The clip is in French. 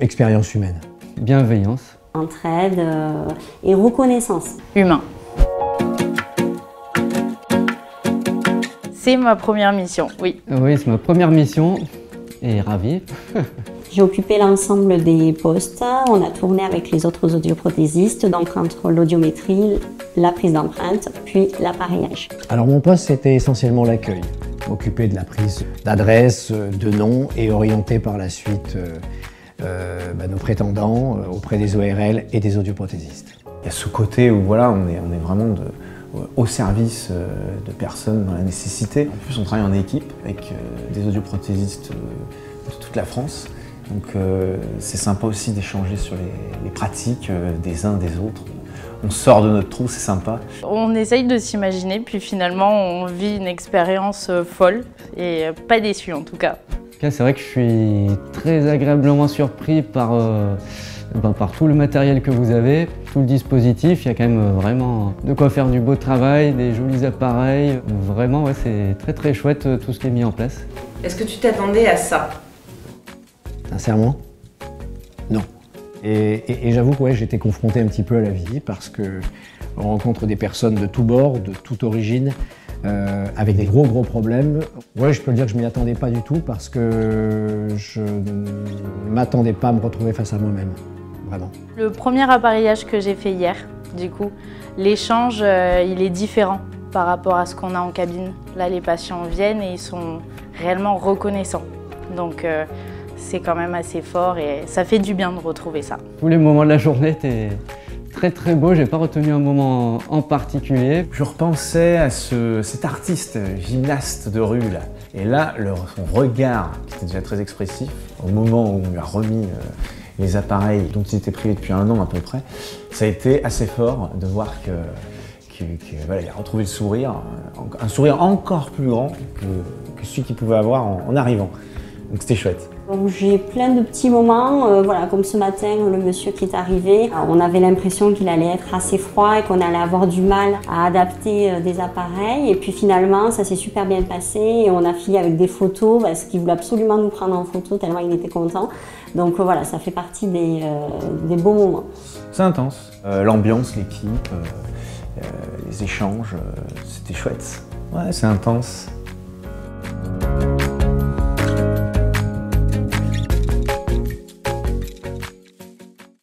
Expérience humaine. Bienveillance. Entraide et reconnaissance. Humain. C'est ma première mission, oui. Oui, c'est ma première mission et ravi. J'ai occupé l'ensemble des postes. On a tourné avec les autres audioprothésistes, donc entre l'audiométrie, la prise d'empreinte, puis l'appareillage. Alors mon poste, c'était essentiellement l'accueil. M'occuper de la prise d'adresse, de nom et orienter par la suite nos prétendants auprès des ORL et des audioprothésistes. Il y a ce côté où voilà, on est vraiment au service de personnes dans la nécessité. En plus, on travaille en équipe avec des audioprothésistes de toute la France. Donc c'est sympa aussi d'échanger sur les pratiques des uns des autres. On sort de notre trou, c'est sympa. On essaye de s'imaginer, puis finalement on vit une expérience folle et pas déçu en tout cas. C'est vrai que je suis très agréablement surpris par tout le matériel que vous avez, tout le dispositif. Il y a quand même vraiment de quoi faire du beau travail, des jolis appareils. Vraiment, ouais, c'est très très chouette tout ce qui est mis en place. Est-ce que tu t'attendais à ça? Sincèrement, non. Et j'avoue que ouais, j'étais confronté un petit peu à la vie parce que on rencontre des personnes de tous bords, de toute origine, avec des gros problèmes. Ouais, je peux le dire que je m'y attendais pas du tout parce que je ne m'attendais pas à me retrouver face à moi-même, vraiment. Le premier appareillage que j'ai fait hier, du coup, l'échange il est différent par rapport à ce qu'on a en cabine. Là, les patients viennent et ils sont réellement reconnaissants. Donc c'est quand même assez fort et ça fait du bien de retrouver ça. Tous les moments de la journée étaient très beaux, j'ai pas retenu un moment en particulier. Je repensais à cet artiste gymnaste de rue là. Et là, son regard, qui était déjà très expressif, au moment où on lui a remis les appareils dont il était privé depuis 1 an à peu près, ça a été assez fort de voir voilà, il a retrouvé le sourire, un sourire encore plus grand que celui qu'il pouvait avoir en arrivant. Donc c'était chouette. J'ai plein de petits moments, voilà, comme ce matin, le monsieur qui est arrivé, on avait l'impression qu'il allait être assez froid et qu'on allait avoir du mal à adapter des appareils. Et puis finalement, ça s'est super bien passé et on a fini avec des photos parce qu'il voulait absolument nous prendre en photo tellement il était content. Donc voilà, ça fait partie des beaux moments. C'est intense. L'ambiance, l'équipe, les échanges, c'était chouette. Ouais, c'est intense.